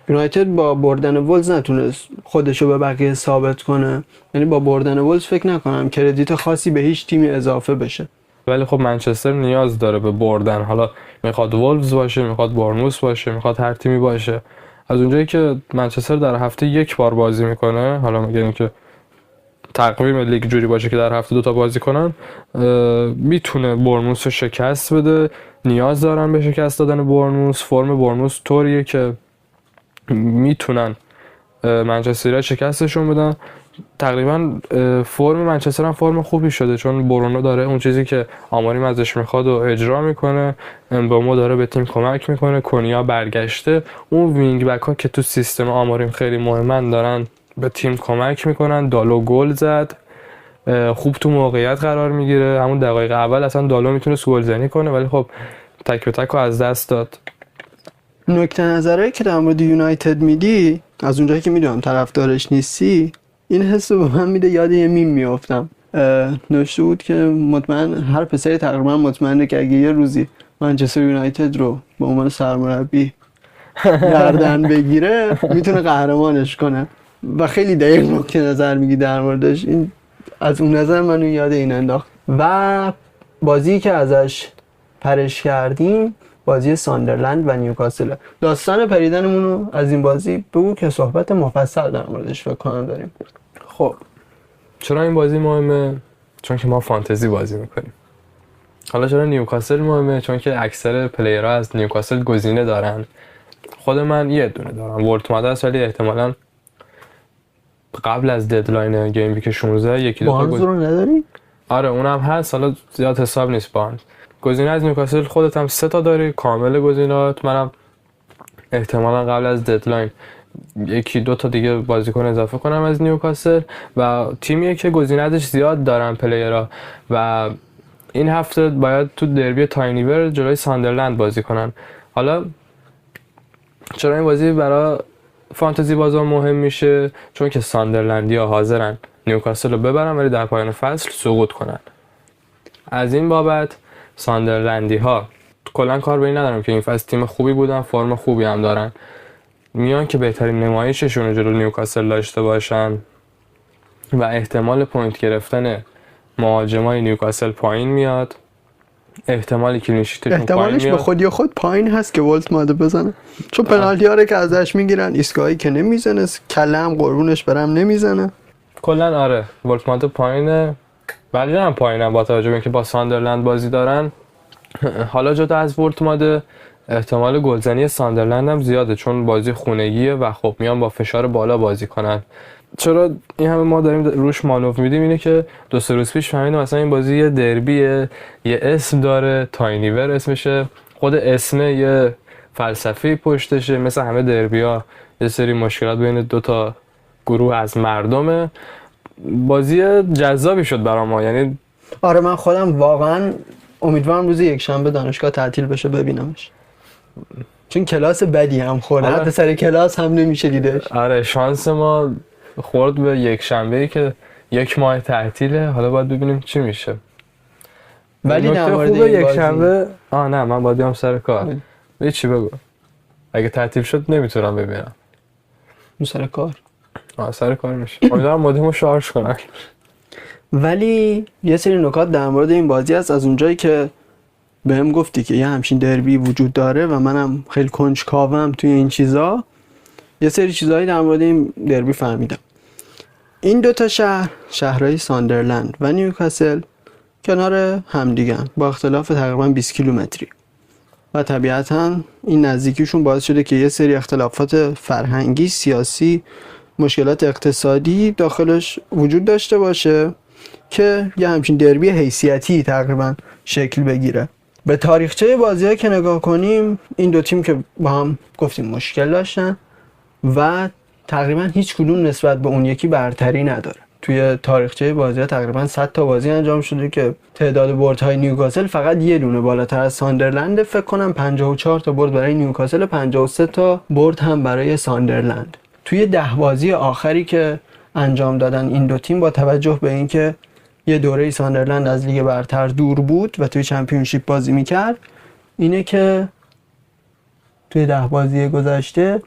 یونایتد با بردن ولز نتونست خودشو به بقیه ثابت کنه، یعنی با بردن ولز فکر نکنم کردیت خاصی به هیچ تیمی اضافه بشه. ولی خب منچستر نیاز داره به بردن، حالا میخواد وولفز باشه، میخواد بورنموث باشه، میخواد هر تیمی باشه. از اونجایی که منچستر در هفته 1 بار بازی میکنه، حالا میگن که تقویم لیگ جوری باشه که در هفته 2 تا بازی کنن، میتونه بورنموث رو شکست بده. نیاز دارن به شکست دادن بورنموث. فرم بورنموث طوریه که میتونن منچستر یونایتد شکستشون بدن. تقریبا فرم منچستر هم فرم خوبی شده، چون برونو داره اون چیزی که آماریم ازش میخواد و اجرا میکنه، امبامو داره به تیم کمک میکنه، کنیا برگشته، اون وینگ بک ها که تو سیستم آماریم خیلی مهمن دارن به تیم کمک میکنن. دالو گل زد، خوب تو موقعیت قرار میگیره. همون دقایق اول اصلا دالو میتونه گل زنی کنه، ولی خب تک به تک رو از دست داد. نکته نظرهایی که در مورد یونایتد میدی، از اونجایی که میدونم طرفدارش نیستی، این حس رو به من میده یاد یه میم میافتم. نوشته بود که مطمئن هر پسری تقریبا مطمئنه که اگه یه روزی منچستر یونایتد رو به عنوان سرمربی گردن بگیره میتونه قهرمانش کنه و خیلی دقیق نکته نظر میگی در موردش. این از اون نظر منو یاد این انداخت. و بازی که ازش پرش کردیم بازی ساندرلند و نیوکاسل. داستان پریدنمون رو از این بازی بگو که صحبت مفصل در موردش فکر کنم داریم. خب چرا این بازی مهمه؟ چون که ما فانتزی بازی میکنیم. حالا چرا نیوکاسل مهمه؟ چون که اکثر پلیرها از نیوکاسل گزینه دارن. خود من یه دونه دارم، ورتماد است، ولی احتمالاً قبل از ددلاین گیم ویک 16 یکی دو تا بارنز رو نداری؟ آره اونم هست، حالا زیاد حساب نیست. بارنز گزینه از نیوکاسل خودت هم 3 تا داری کامل گزینات. منم احتمالاً قبل از ددلاین یکی دو تا دیگه بازیکن اضافه کنم از نیوکاسل و تیمیه که گزینه‌اش زیاد دارن پلیرها و این هفته باید تو دربی تاینیور جلوی ساندرلند بازی کنن. حالا چرا این بازی برای فانتزی بازار مهم میشه؟ چون که ساندرلندیا حاضرن نیوکاسل رو ببرن ولی در پایان فصل سقوط کنن. از این بابت ساندرلندی ها کلا کار به این ندارم که این فصل تیم خوبی بودن، فرم خوبی هم دارن، میان که بهترین نمایششون رو جلوی نیوکاسل داشته باشن و احتمال پوینت گرفتن مهاجمای نیوکاسل پایین میاد، احتمال کلین شیتشون پایین میاد. احتمالش به خودی خود پایین هست که ولتماده بزنه، چون پنالتی ها رو که ازش میگیرن ایستگاهی که نمیزنه، کله هم قربونش برم نمیزنه. کلا آره ولتماده پایینه، ولی هم پایینه با توجه به اینکه با ساندرلند بازی دارن. حالا جدا از ولتماده احتمال گلزنی ساندرلند هم زیاده چون بازی خونگیه و خب میان با فشار بالا بازی کنن. چرا این همه ما داریم روش مانور میدیم اینه که 2-3 روز پیش فهمیدیم مثلا این بازی یه دربیه، یه اسم داره، تاینیور اسمشه، خود اسمه یه فلسفه پشتشه. مثل همه دربی‌ها یه سری مشکلات بین 2 تا گروه از مردمه. بازی جذابی شد برای ما. یعنی آره من خودم واقعا امیدوارم روز یکشنبه دانشگاه تعطیل بشه ببینمش، چون کلاس بدی هم خورده. آره. حتی سر کلاس هم نمیشه دیدش. آره شانس ما خورد به یک شنبه‌ای که 1 ماه تعطیله. حالا باید ببینیم چی میشه. ولی در مورد خوبه این یک بازی شنبه نه من باید بیام سر کار. بگی چی بگو؟ اگه تعطیل شد نمیتونم ببینم. سر کار؟ سر کار میشه. امیدوارم مودمو شارژ کنن. ولی یه سری نکات در مورد این بازی هست. از اونجایی که بهم گفتی که یه همچین دربی وجود داره و منم خیلی کنجکاوم توی این چیزا، یه سری چیزایی در مورد این دربی فهمیدم. این 2 تا شهرهای ساندرلند و نیوکاسل کنار همدیگن با اختلاف تقریبا 20 کیلومتری و طبیعتاً این نزدیکیشون باعث شده که یه سری اختلافات فرهنگی، سیاسی، مشکلات اقتصادی داخلش وجود داشته باشه که یه همچین دربی حیثیتی تقریبا شکل بگیره. به تاریخچه بازی‌ها که نگاه کنیم، این 2 تیم که با هم گفتیم مشکل داشتن و تقریبا هیچ کدوم نسبت به اون یکی برتری نداره. توی تاریخچه بازی‌ها تقریبا 100 تا بازی انجام شده که تعداد بردهای نیوکاسل فقط یه دونه بالاتر از ساندرلند. فکر کنم 54 تا برد برای نیوکاسل، 53 تا برد هم برای ساندرلند. توی 10 بازی آخری که انجام دادن این 2 تیم، با توجه به اینکه یه دوره ساندرلند از لیگ برتر دور بود و توی چمپیونشیپ بازی میکرد، اینه که توی 10 بازی گذشته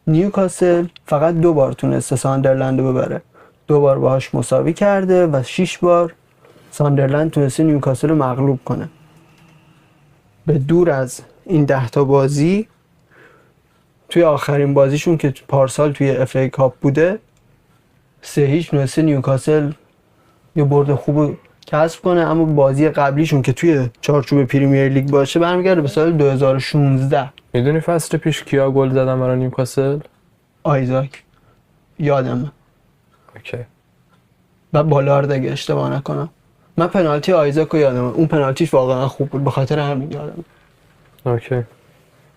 نیوکاسل فقط 2 بار تونسته ساندرلند رو ببره، 2 بار باهاش مساوی کرده و 6 بار ساندرلند تونسته نیوکاسل رو مغلوب کنه. به دور از این 10 تا بازی، توی آخرین بازیشون که پارسال توی اف ای کاپ بوده 3-0 تونسته نیوکاسل یه برد خوب کسب کنه، اما بازی قبلیشون که توی چارچوب پریمیر لیگ باشه برمیگرده به سال 2016. میدونی فصل پیش کیا گل زدن برای نیوکاسل؟ آیزاک یادمه اوکی. و بالارد اگه اشتباه نکنم. من پنالتی آیزاک رو یادمه، اون پنالتیش واقعا خوب بود، به خاطر همین یادمه. اوکی.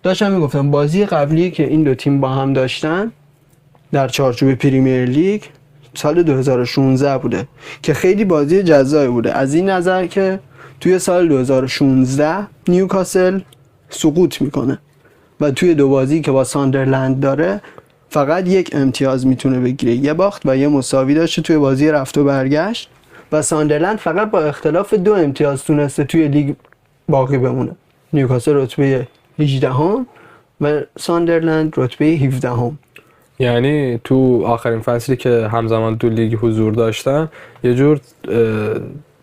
داشتم میگفتم بازی قبلی که این دو تیم با هم داشتن در چارچوب پریمیر لیگ سال 2016 بوده که خیلی بازی جذابی بوده، از این نظر که توی سال 2016 نیوکاسل سقوط میکنه و توی دو بازی که با ساندرلند داره فقط یک امتیاز میتونه بگیره، یه باخت و یه مساوی داشته توی بازی رفت و برگشت و ساندرلند فقط با اختلاف 2 امتیاز تونسته توی لیگ باقی بمونه. نیوکاسل رتبه 18 هم و ساندرلند رتبه 17 هم. یعنی تو آخرین فصلی که همزمان تو لیگ حضور داشتن یه جور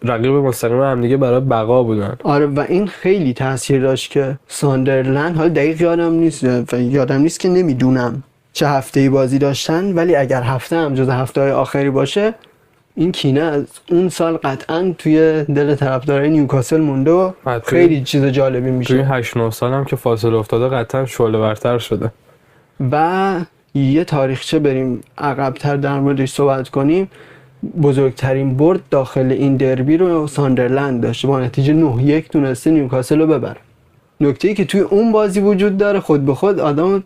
رقیب مستقیم هم دیگه برای بقا بودن. آره و این خیلی تاثیر داشت که ساندرلند، حالا دقیق یادم نیست که نمیدونم چه هفته‌ای بازی داشتن، ولی اگر هفته هم جز هفته‌های آخری باشه این کینه از اون سال قطعا توی دل طرفدارای نیوکاسل مونده و خیلی چیز جالبی میشه. توی 8-9 سال هم که فاصله افتاده قطعا شعله ورتر شده. و یه تاریخچه بریم عقب‌تر در موردش صحبت کنیم. بزرگترین برد داخل این دربی رو ساندرلند داشته، با نتیجه 9-1 تونسته نیوکاسل رو ببره. نکته‌ای که توی اون بازی وجود داره خود به خود آدم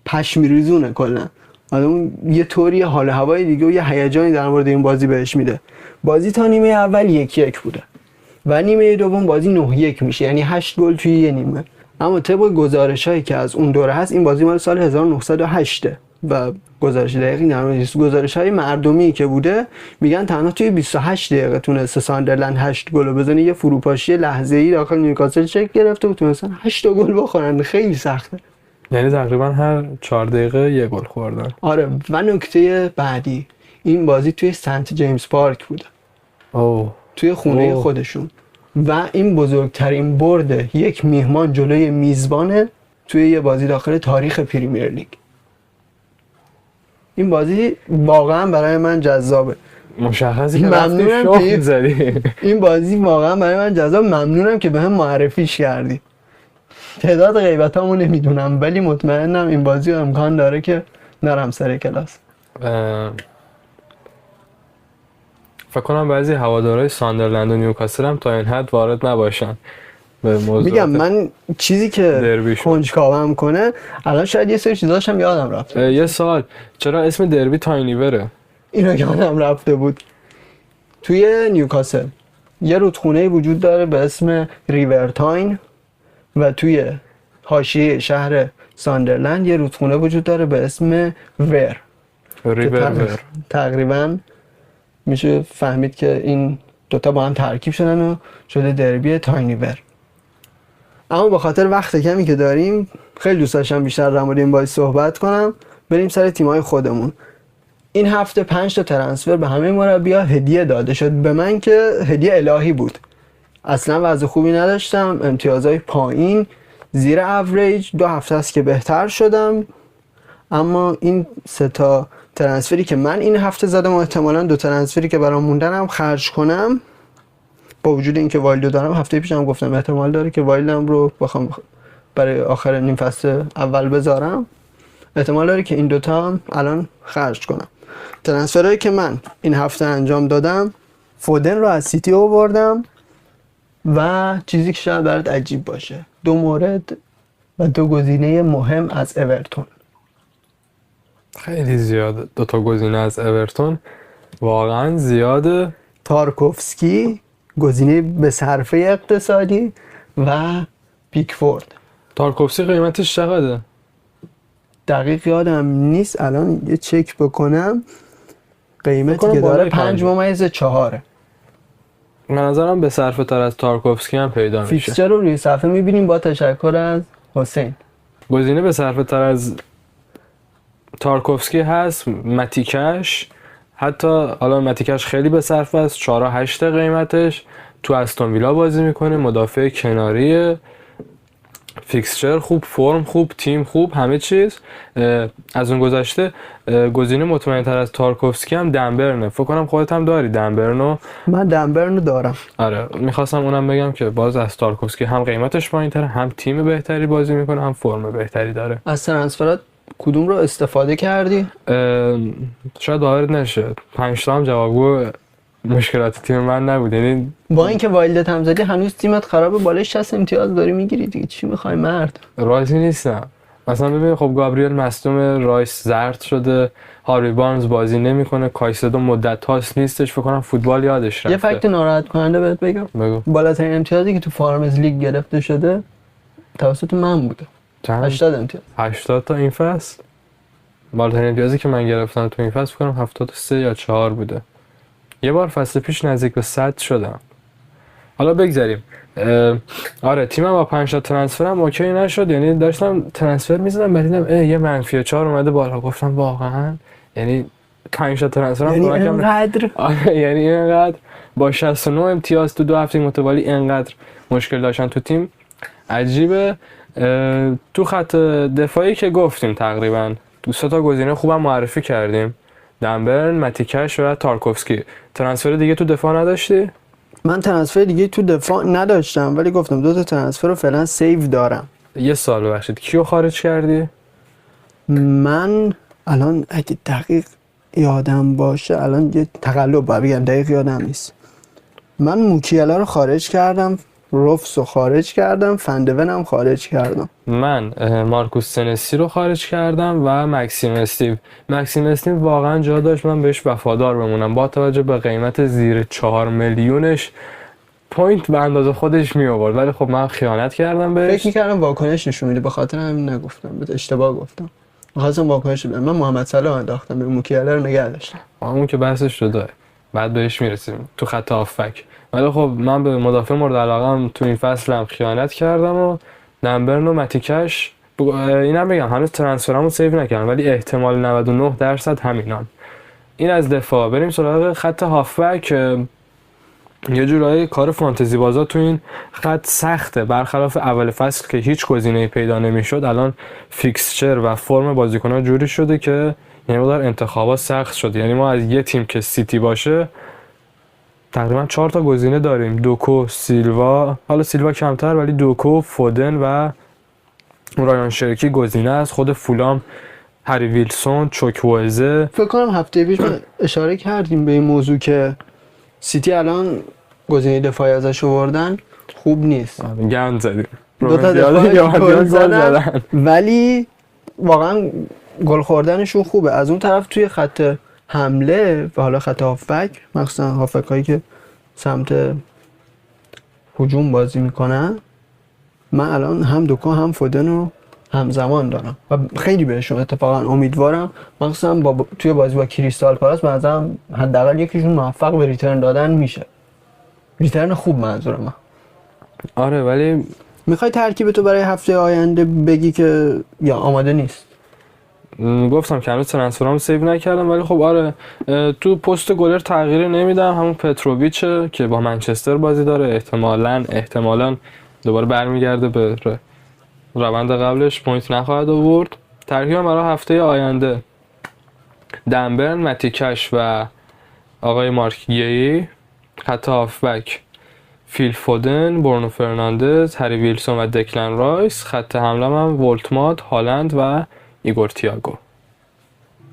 پشمیریزونه، کلا آدم یه طوری حال هوای دیگه و یه هیجانی در مورد این بازی بهش میده. بازی تا نیمه اول 1-1 بوده و نیمه دوم بازی 9-1 میشه، یعنی 8 گل توی یه نیمه. اما طبق گزارش‌هایی که از اون دوره هست این بازی مال سال 1908 و گزارش دقیقی نمی‌دونم، گزارش‌های مردمی که بوده میگن تنها توی 28 دقیقه تونسته ساندرلند 8 گل بزنه. یه فروپاشی لحظه‌ای داخل نیوکاسل شکل گرفته و تونستن 8 گل بخورن. خیلی سخته. یعنی تقریبا هر 4 دقیقه یه گل خوردن. آره و نکته بعدی، این بازی توی سنت جیمز پارک بوده. توی خونه خودشون و این بزرگترین برد یک میهمان جلوی میزبانه توی یه بازی داخل تاریخ پریمیر لیگ. این بازی واقعا برای من جذابه. مشخصی که رفتی شوخ زدی. این بازی واقعا برای من جذاب. ممنونم که بهم معرفیش کردی. تعداد غیبتامو نمیدونم ولی مطمئنم این بازی امکان داره که نرم سر کلاس. فکر کنم بعضی هوادارهای ساندرلند و نیوکاسل هم تا این حد وارد نباشن به موضوعات. میگم من چیزی که کنجکاوم کنه الان شاید یه سری چیزاش هم یادم رفته. یه سوال، چرا اسم دربی تاینیوره؟ اینو یادم رفته بود. توی نیوکاسل یه رودخونه وجود داره به اسم ریورتاین و توی حاشیه شهر ساندرلند یه رودخونه وجود داره به اسم ور. تقریبا میشه فهمید که این دوتا با هم ترکیب شدن و شده دربی تاینیور. اما به خاطر وقت کمی که داریم خیلی دوست داشتم بیشتر در مورد این بازی صحبت کنم. بریم سر تیم‌های خودمون. این هفته 5 تا ترنسفر به همه مربی‌ها هدیه داده شد. به من که هدیه الهی بود. اصلا وضع خوبی نداشتم، امتیازهای پایین، زیر اوریج. 2 هفته است که بهتر شدم. اما این 3 تا ترنسفری که من این هفته زدم و احتمالاً 2 ترنسفری که برام موندن هم خرج کنم، با وجود اینکه وایلدو دارم، هفته پیشم گفتم احتمال داره که وایلدم رو بخوام برای آخر نیم فصل اول بذارم، احتمال داره که این دوتا هم الان خرج کنم. ترنسفرهایی که من این هفته انجام دادم، فودن رو از سیتی آوردم و چیزی که شاید برات عجیب باشه، 2 مورد و 2 گزینه مهم از اورتون. خیلی زیاده 2 تا گزینه از اورتون، واقعا زیاده. تارکوفسکی گزینه به صرفه اقتصادی و پیکفورد. تارکوفسکی قیمتش چقدره؟ دقیق یادم نیست، الان یه چک بکنم. قیمتی که داره 5.4. من نظرم به صرفه تر از تارکوفسکی هم پیدا میشه. فیکسچر رو روی صفحه میبینیم با تشکر از حسین. گزینه به صرفه تر از تارکوفسکی هست متیکش. حتی حالا متیکش خیلی به صرفه است، 4.8 قیمتش. تو استون ویلا بازی میکنه، مدافع کناریه. فیکسچر خوب، فرم خوب، تیم خوب، همه چیز. از اون گذشته گزینه مطمئن تر از تارکوفسکی هم دنبرنه. فکر کنم خودت هم داری دنبرنو. من دنبرن رو دارم. آره میخواستم اونم بگم که باز از تارکوفسکی هم قیمتش پایین تره، هم تیم بهتری بازی میکنه، هم فرم بهتری داره. از ترنسفرات کدوم رو استفاده کردی؟ شاید باورت نشه 5 تا هم جوابگو مشکلات تیم من نبود. یعنی با اینکه وایلدت هم زدی هنوز تیمت خرابه، بالای 60 امتیاز داری میگیری دیگه، چی میخوای مرد؟ راضی نیستم. مثلا ببین خب گابریل مصدوم، رایس زرد شده، هاری بارنز بازی نمیکنه، کایسدو مدت هاست نیستش، فکر کنم فوتبال یادش رفته. یه فکت ناراحت کننده بهت بگم. بگو. بالاترین امتیازی که تو فارمز لیگ گرفته شده توسط من بوده. چند؟ 80 امتیاز. 80 تا این فصل. بالاترین امتیازی که من گرفتم تو این فصل فکر کنم 73 یا 4 بوده. یه بار فصل پیش نزدیک به 100 شدم. حالا بگذاریم. آره تیمم با 5 تا ترنسفرم اوکی نشد. یعنی داشتم ترنسفر میزدم دیدم یه منفی 4 اومده بالا، گفتم واقعا یعنی 5 تا ترنسفرم یعنی کمکم اینقدر. آره یعنی اینقدر با 69 امتیاز تو 2 هفته متوالی اینقدر مشکل داشتن تو تیم، عجیبه. تو خط دفاعی که گفتیم تقریبا تو 3 تا گزینه خوبم معرفی کردیم، دنبرن، ماتیکش و تارکوفسکی. ترنسفر دیگه تو دفاع نداشتی؟ من ترنسفر دیگه تو دفاع نداشتم، ولی گفتم 2 تا ترنسفر رو فعلا سیو دارم. یه سال ببخشید کیو خارج کردی؟ من الان اگه دقیق یادم باشه، الان یه تقلب باید بگم، دقیق یادم نیست. من موکیلا رو خارج کردم، روفس رو خارج کردم، فندون هم خارج کردم. من مارکوس سنسی رو خارج کردم و مکسیم استیو. مکسیم استیو واقعا جا داشت من بهش وفادار بمونم، با توجه به قیمت زیر 4 میلیونش پوینت به اندازه خودش می آورد، ولی خب من خیانت کردم بهش. فکر می‌کردم واکنش نشون میده، به خاطر همین نگفتم، به اشتباه گفتم. می‌خواستم واکنش بدم. من محمد صلاح انداختم، به موکیلا رو نگه داشتم. اون که بحثش شده بعد بهش میرسیم تو خط هافک. ولی خب من به مدافع مورد علاقه‌ام تو این فصل هم خیانت کردم و دنبرن و ماتیکش اینم بگم هنوز ترنسفرامو سیو نکردم، ولی احتمال 99% همینان. این از دفاع. بریم سراغ خط هافبک. یه جورایی کار فانتزی بازا تو این خط سخته، برخلاف اول فصل که هیچ گزینه‌ای پیدا نمی‌شد. الان فیکسچر و فرم بازیکن‌ها جوری شده که یعنی مقدار انتخابات سخت شد. یعنی ما از یه تیم که سیتی باشه تقریبا 4 تا گزینه داریم، دوکو، سیلوا، حالا سیلوا کمتر ولی دوکو، فودن و رایان شرکی گزینه است. خود فولام هری ویلسون، چوکوزه. فکر کنم هفته پیش من اشاره کردیم به این موضوع که سیتی الان گزینه دفاعی ازش آوردن خوب نیست. گند زدیم. 2 تا دفاعی گل زدن ولی واقعا گل خوردنشون خوبه. از اون طرف توی خط حمله و حالا خط هافبک، مخصوصا هافبک هایی که سمت هجوم بازی میکنن، من الان هم دوکو هم فودن رو همزمان دارم و خیلی بهشون اتفاقا امیدوارم، مخصوصا توی بازی با کریستال پالاس. به نظرم حداقل یکیشون موفق به ریترن دادن میشه، ریترن خوب منظورم من. آره ولی میخوای ترکیب تو برای هفته آینده بگی که یا آماده نیست؟ گفتم که هنوز ترنسفرامو سیو نکردم، ولی خب آره تو پست گلر تغییری نمیدم. همون پتروویچه که با منچستر بازی داره، احتمالاً دوباره برمیگرده به روند قبلش، پوینت نخواهد آورد. ترکیبم برای هفته آینده دنبرن، ماتیکش و آقای مارک گیی. خط هافبک فیل فودن، برونو فرناندز، هری ویلسون و دکلن رایس. خط حمله هم ولتمات، هالند و ایگور تییاگو.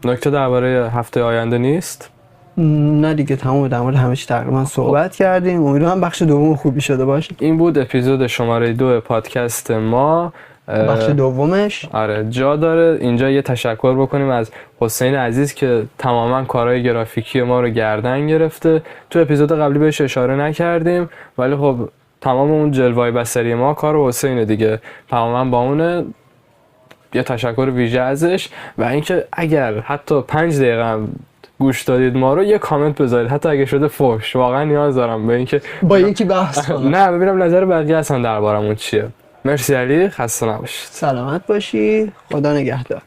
نکته درباره هفته آینده نیست؟ نه دیگه، تمام در مورد همه چی تقریبا صحبت کردیم. امیدوارم بخش دوم خوبی شده باشه. این بود اپیزود شماره 2 پادکست ما. بخش دومش آره جا داره اینجا یه تشکر بکنیم از حسین عزیز که تماما کارهای گرافیکی ما رو گردن گرفته. تو اپیزود قبلی بهش اشاره نکردیم ولی خب تمام اون جلوه‌های بصری ما کار حسینه دیگه، تماما با اونه. یه تشکر ویژه ازش. و اینکه اگر حتی 5 دقیقه هم گوش دادید ما رو، یه کامنت بذارید، حتی اگه شده فحش. واقعا نیاز دارم به اینکه با یکی بحث کنم. نه ببینم نظر بقیه اصلا دربارمون چیه. مرسی علی، خسته نباشید. سلامت باشی، خدا نگهدار.